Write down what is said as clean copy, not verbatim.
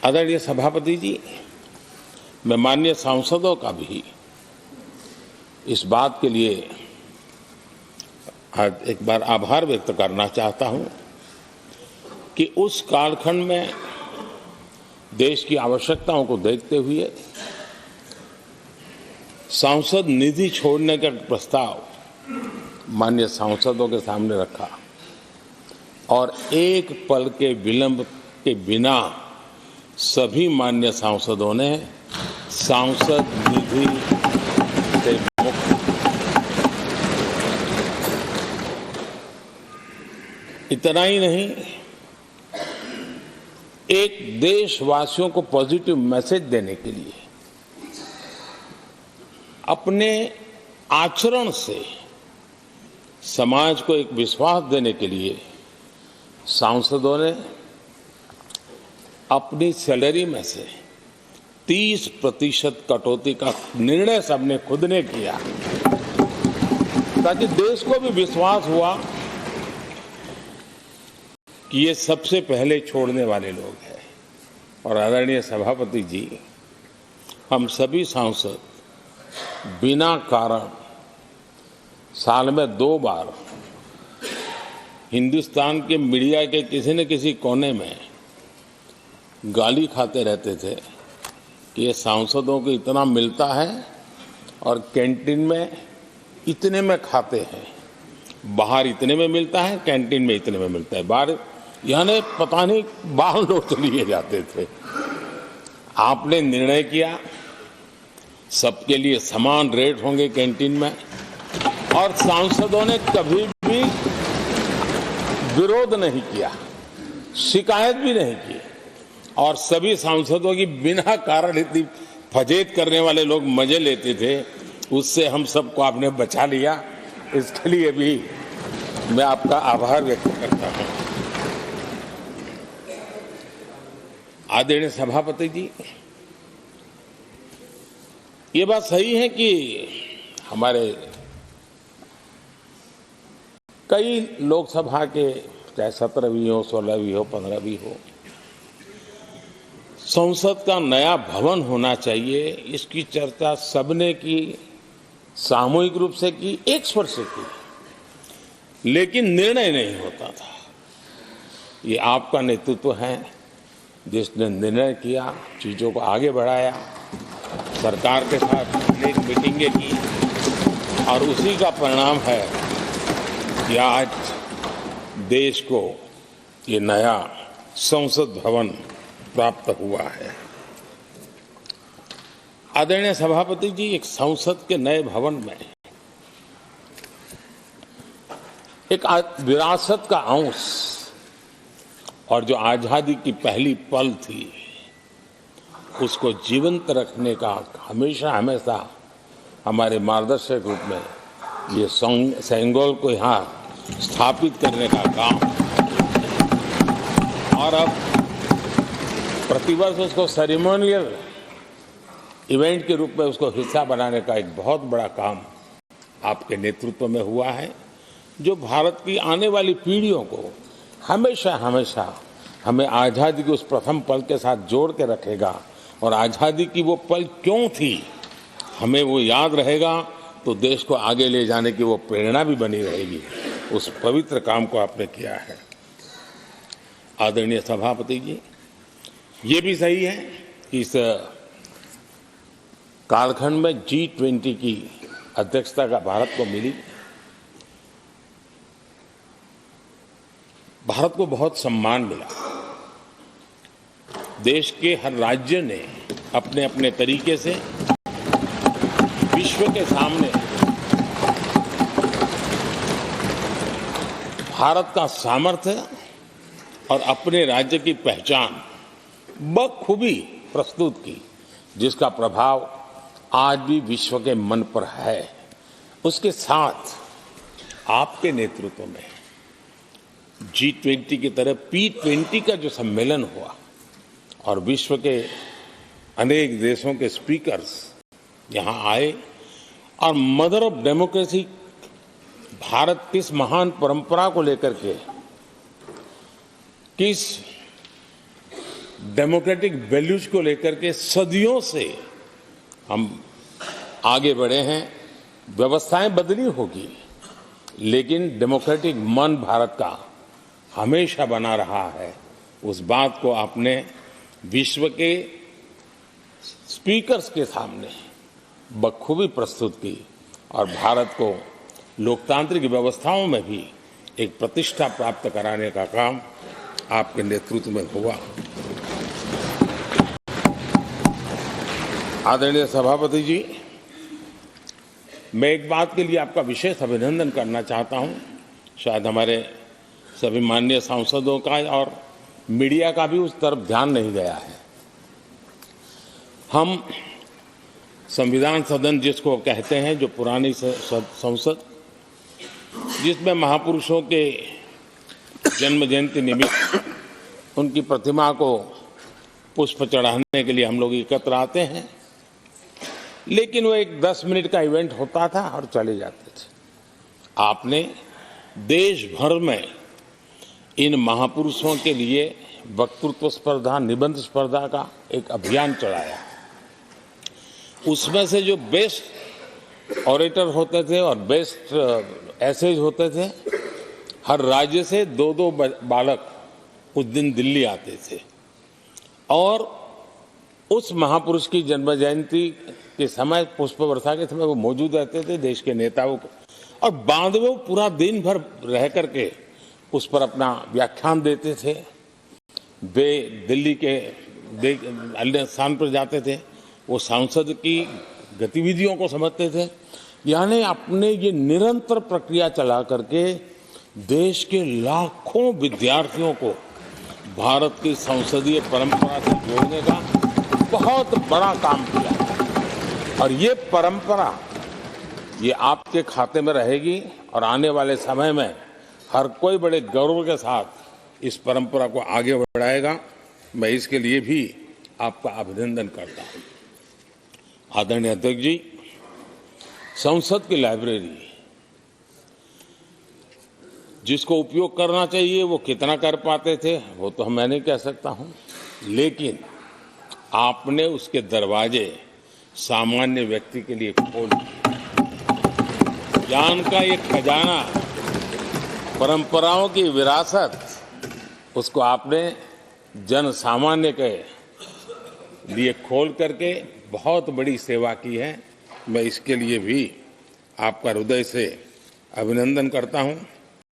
आदरणीय सभापति जी, मैं माननीय सांसदों का भी इस बात के लिए आज एक बार आभार व्यक्त करना चाहता हूं कि उस कालखंड में देश की आवश्यकताओं को देखते हुए सांसद निधि छोड़ने का प्रस्ताव माननीय सांसदों के सामने रखा और एक पल के विलंब के बिना सभी माननीय सांसदों ने सांसद निधि से मुक्त। इतना ही नहीं, एक देशवासियों को पॉजिटिव मैसेज देने के लिए अपने आचरण से समाज को एक विश्वास देने के लिए सांसदों ने अपनी सैलरी में से 30% कटौती का निर्णय सबने खुद ने किया, ताकि देश को भी विश्वास हुआ कि ये सबसे पहले छोड़ने वाले लोग हैं। और आदरणीय सभापति जी, हम सभी सांसद बिना कारण साल में 2 बार हिंदुस्तान के मीडिया के किसी न किसी कोने में गाली खाते रहते थे कि ये सांसदों को इतना मिलता है और कैंटीन में इतने में खाते हैं, बाहर इतने में मिलता है, कैंटीन में इतने में मिलता है, बाहर यानी पता नहीं बाहर लोग तो लिए जाते थे। आपने निर्णय किया सबके लिए समान रेट होंगे कैंटीन में, और सांसदों ने कभी भी विरोध नहीं किया, शिकायत भी नहीं की, और सभी सांसदों की बिना कारण इतनी फजेत करने वाले लोग मजे लेते थे, उससे हम सबको आपने बचा लिया। इसके लिए भी मैं आपका आभार व्यक्त करता हूं। आदरणीय सभापति जी, ये बात सही है कि हमारे कई लोकसभा के चाहे 17वीं हो, 16वीं हो, 15वीं हो, संसद का नया भवन होना चाहिए, इसकी चर्चा सबने की, सामूहिक रूप से की, एक स्वर से की, लेकिन निर्णय नहीं होता था। ये आपका नेतृत्व है जिसने निर्णय किया, चीजों को आगे बढ़ाया, सरकार के साथ अनेक मीटिंगें की, और उसी का परिणाम है कि आज देश को ये नया संसद भवन प्राप्त हुआ है। आदरणीय सभापति जी, एक संसद के नए भवन में एक विरासत का अंश और जो आजादी की पहली पल थी उसको जीवंत रखने का हमेशा हमेशा हमारे मार्गदर्शक रूप में ये सेंगोल को यहाँ स्थापित करने का काम, और अब प्रतिवर्ष उसको सेरेमोनियल इवेंट के रूप में उसको हिस्सा बनाने का एक बहुत बड़ा काम आपके नेतृत्व में हुआ है, जो भारत की आने वाली पीढ़ियों को हमेशा हमेशा हमें आज़ादी के उस प्रथम पल के साथ जोड़ के रखेगा, और आज़ादी की वो पल क्यों थी हमें वो याद रहेगा, तो देश को आगे ले जाने की वो प्रेरणा भी बनी रहेगी। उस पवित्र काम को आपने किया है। आदरणीय सभापति जी, ये भी सही है कि इस कालखंड में G20 की अध्यक्षता का भारत को मिली। भारत को बहुत सम्मान मिला। देश के हर राज्य ने अपने अपने तरीके से विश्व के सामने भारत का सामर्थ्य और अपने राज्य की पहचान बखूबी प्रस्तुत की, जिसका प्रभाव आज भी विश्व के मन पर है। उसके साथ आपके नेतृत्व में G20 की तरह P20 का जो सम्मेलन हुआ और विश्व के अनेक देशों के स्पीकर्स यहाँ आए, और मदर ऑफ डेमोक्रेसी भारत किस महान परंपरा को लेकर के किस डेमोक्रेटिक वैल्यूज को लेकर के सदियों से हम आगे बढ़े हैं। व्यवस्थाएं बदली होगी, लेकिन डेमोक्रेटिक मन भारत का हमेशा बना रहा है। उस बात को आपने विश्व के स्पीकर्स के सामने बखूबी प्रस्तुत की और भारत को लोकतांत्रिक व्यवस्थाओं में भी एक प्रतिष्ठा प्राप्त कराने का काम आपके नेतृत्व में हुआ। आदरणीय सभापति जी, मैं एक बात के लिए आपका विशेष अभिनंदन करना चाहता हूं। शायद हमारे सभी माननीय सांसदों का और मीडिया का भी उस तरफ ध्यान नहीं गया है। हम संविधान सदन जिसको कहते हैं, जो पुरानी संसद, जिसमें महापुरुषों के जन्म जयंती निमित्त उनकी प्रतिमा को पुष्प चढ़ाने के लिए हम लोग एकत्र आते हैं, लेकिन वो एक 10 मिनट का इवेंट होता था और चले जाते थे। आपने देश भर में इन महापुरुषों के लिए वक्तृत्व स्पर्धा, निबंध स्पर्धा का एक अभियान चलाया। उसमें से जो बेस्ट ऑरेटर होते थे और बेस्ट एसेज होते थे, हर राज्य से 2-2 बालक उस दिन दिल्ली आते थे और उस महापुरुष की जन्म जयंती के समय, पुष्प वर्षा के समय वो मौजूद रहते थे, देश के नेताओं को, और बाद में वो पूरा दिन भर रह करके उस पर अपना व्याख्यान देते थे। वे दिल्ली के अन्य स्थान पर जाते थे, वो सांसद की गतिविधियों को समझते थे। यानी अपने ये निरंतर प्रक्रिया चला करके देश के लाखों विद्यार्थियों को भारत की संसदीय परंपरा से जोड़ने का बहुत बड़ा काम किया और ये परंपरा ये आपके खाते में रहेगी और आने वाले समय में हर कोई बड़े गौरव के साथ इस परंपरा को आगे बढ़ाएगा। मैं इसके लिए भी आपका अभिनंदन करता हूं। आदरणीय अध्यक्ष जी, संसद की लाइब्रेरी जिसको उपयोग करना चाहिए वो कितना कर पाते थे वो तो मैं नहीं कह सकता हूं, लेकिन आपने उसके दरवाजे सामान्य व्यक्ति के लिए खोल दिए। ज्ञान का एक खजाना, परंपराओं की विरासत, उसको आपने जन सामान्य के लिए खोल करके बहुत बड़ी सेवा की है। मैं इसके लिए भी आपका हृदय से अभिनंदन करता हूं।